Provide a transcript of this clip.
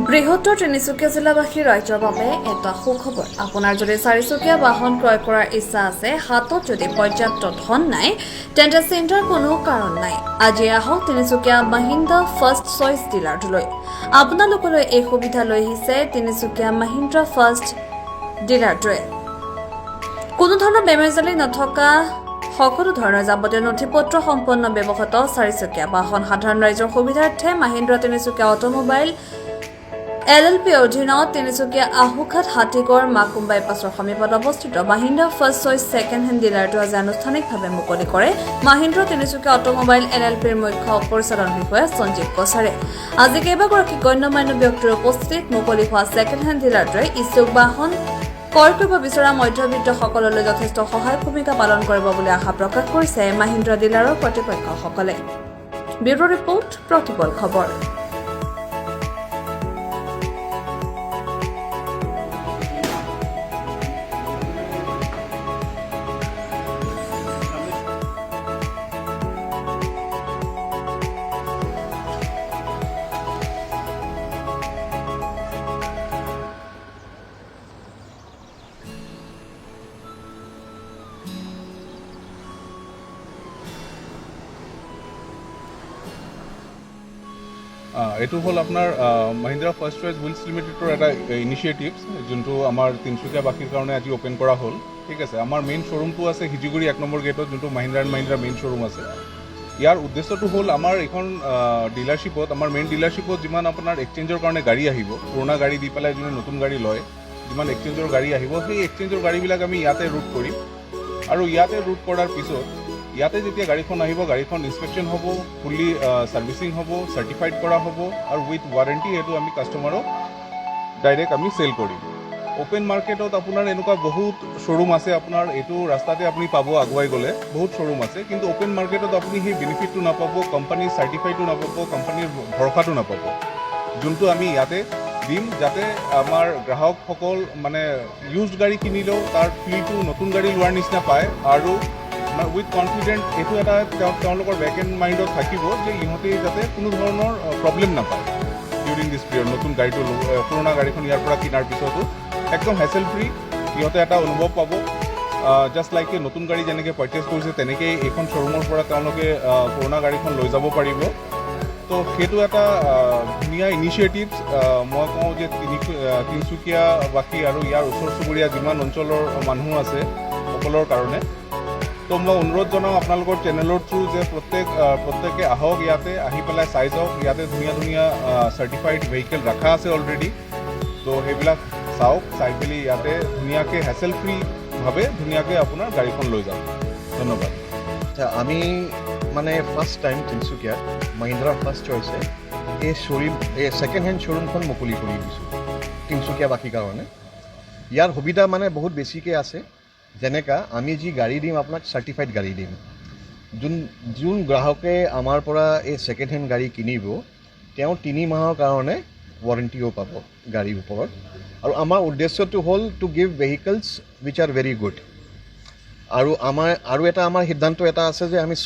বৃহত্তৰ তিনিচুকীয়া জিলাবাসীৰ ৰাইজৰ বাবে এটা সুখবৰ। আপোনাৰ যদি চাৰিচকীয়া বাহন ক্ৰয় কৰাৰ ইচ্ছা আছে, হাতত যদি পৰ্যাপ্ত ধন নাই, তেন্তে চিন্তাৰ কোনো কাৰণ নাই। আজি আহক তিনিচুকীয়া মহিন্দ্ৰা ফাৰ্ষ্ট চইচ ডিলাৰটোলৈ। আপোনালোকলৈ এই সুবিধা লৈ আহিছে তিনিচুকীয়া মহিন্দ্ৰা ফাৰ্ষ্ট ডিলাৰটোৱে। কোনো ধৰণৰ বেমেজালি নথকা সকলো ধৰণৰ যাৱতীয় নথিপত্ৰ সম্পন্ন ব্যৱহৃত চাৰিচকীয়া বাহন সাধাৰণ ৰাইজৰ সুবিধাৰ্থে মহিন্দ্ৰা তিনিচুকীয়া অটোমোবাইল LLP অধীনত তিনিচুকীয়া আহুঘাট হাতীগড় মাকুম বাইপাছৰ সমীপত অৱস্থিত Mahindra first choice second hand ডিলাৰটো আজি আনুষ্ঠানিকভাৱে মুকলি কৰে মহিন্দ্ৰা তিনিচুকীয়া অটোমোবাইল LLPৰ মুখ্য পৰিচালন বিষয়া সঞ্জীৱ কোছাৰে। আজি কেইবাগৰাকী গণ্যমান্য ব্যক্তিৰ উপস্থিতিত মুকলি হোৱা ছেকেণ্ড হেণ্ড ডিলাৰটোৱে ইচ্ছুক বাহন ক্ৰয় কৰিব বিচৰা মধ্যবিত্তসকললৈ যথেষ্ট সহায়ক ভূমিকা পালন কৰিব বুলি আশা প্ৰকাশ কৰিছে মহিন্দ্ৰা ডিলাৰৰ কৰ্তৃপক্ষসকলে। ব্যুৰো ৰিপৰ্ট, প্ৰতিপল খবৰ। এইটো হ'ল আপোনাৰ মহিন্দ্ৰা ফাৰ্ষ্ট চইচ হুইলছ লিমিটেডৰ এটা ইনিচিয়েটিভছ, যোনটো আমাৰ তিনিচুকীয়াবাসীৰ কাৰণে আজি অ'পেন কৰা হ'ল। ঠিক আছে, আমাৰ মেইন শ্ব'ৰুমটো আছে হিজিগুৰি 1 নম্বৰ গেটত, যোনটো Mahindra and Mahindra main showroom আছে। ইয়াৰ উদ্দেশ্যটো হ'ল আমাৰ এইখন ডিলাৰশ্বিপত, আমাৰ মেইন ডিলাৰশ্বিপত যিমান আপোনাৰ এক্সচেঞ্জৰ কাৰণে গাড়ী আহিব, পুৰণা গাড়ী দি পেলাই যোনে নতুন গাড়ী লয়, যিমান এক্সচেঞ্জৰ গাড়ী আহিব, সেই এক্সচেঞ্জৰ গাড়ীবিলাক আমি ইয়াতে ৰুট কৰিম। আৰু ইয়াতে ৰুট কৰাৰ পিছত ইয়াতে যেতিয়া গাড়ীখন আহিব, গাড়ীখন ইনস্পেকশ্যন হ'ব, ফুল্লি ছাৰ্ভিচিং হ'ব, চাৰ্টিফাইড কৰা হ'ব, আৰু উইথ ৱাৰেণ্টি এইটো আমি কাষ্টমাৰক ডাইৰেক্ট আমি চেল কৰিম। অ'পেন মাৰ্কেটত আপোনাৰ এনেকুৱা বহুত শ্ব'ৰুম আছে, আপোনাৰ এইটো ৰাস্তাতে আপুনি পাব আগুৱাই গ'লে বহুত শ্ব'ৰুম আছে, কিন্তু অ'পেন মাৰ্কেটত আপুনি সেই বেনিফিটটো নাপাব, কোম্পানীৰ চাৰ্টিফাইডটো নাপাব, কোম্পানীৰ ভৰসাটো নাপাব, যোনটো আমি ইয়াতে দিম, যাতে আমাৰ গ্ৰাহকসকল মানে ইউজড গাড়ী কিনিলেও তাৰ ফিলটো নতুন গাড়ী লোৱাৰ নিচিনা পায়, আৰু উইথ কনফিডেণ্ট এইটো এটা তেওঁলোকৰ বেক এণ্ড মাইণ্ডত থাকিব যে ইহঁতে যাতে কোনো ধৰণৰ প্ৰব্লেম নাপায় ডিউৰিং দিছ পিৰিয়ড। নতুন গাড়ীটো পুৰণা গাড়ীখন ইয়াৰ পৰা কিনাৰ পিছতো একদম হেচেল ফ্ৰী সিহঁতে এটা অনুভৱ পাব। জাষ্ট লাইক নতুন গাড়ী যেনেকৈ পাৰ্চেছ কৰিছে, তেনেকেই এইখন শ্ব'ৰুমৰ পৰা তেওঁলোকে পুৰণা গাড়ীখন লৈ যাব পাৰিব। তো সেইটো এটা ধুনীয়া ইনিচিয়েটিভছ। মই কওঁ যে তিনিচুকীয়াবাসী আৰু ইয়াৰ ওচৰ চুবুৰীয়া যিমান অঞ্চলৰ মানুহ আছে সকলৰ কাৰণে। তো মই অনুৰোধ জনাওঁ আপোনালোকৰ চেনেলৰ থ্ৰু যে প্ৰত্যেকে আহক, ইয়াতে আহি পেলাই চাই যাওক। ইয়াতে ধুনীয়া ধুনীয়া চাৰ্টিফাইড ভেহিকেল ৰখা আছে অলৰেডি, তো সেইবিলাক চাওক, চাই পেলি ইয়াতে ধুনীয়াকৈ হেচেল ফ্ৰীভাৱে ধুনীয়াকৈ আপোনাৰ গাড়ীখন লৈ যাওক। ধন্যবাদ। আচ্ছা, আমি মানে ফাৰ্ষ্ট টাইম তিনিচুকীয়াত মহিন্দ্ৰা ফাৰ্ষ্ট চইচে এই ছেকেণ্ড হেণ্ড শ্ব'ৰুমখন মুকলি কৰি দিছোঁ তিনিচুকীয়াবাসীৰ কাৰণে। ইয়াৰ সুবিধা মানে বহুত বেছিকৈ আছে। যেনেকা আমি যি গাড়ী দিম, আপোনাক চাৰ্টিফাইড গাড়ী দিম। যোন গ্ৰাহকে আমাৰ পৰা এই ছেকেণ্ড হেণ্ড গাড়ী কিনিব, তেওঁ 3 মাহৰ কাৰণে ৱাৰেণ্টিও পাব গাড়ীৰ ওপৰত। আৰু আমাৰ উদ্দেশ্যটো হ'ল to give vehicles which are very good. আৰু আমাৰ সিদ্ধান্ত এটা আছে যে আমি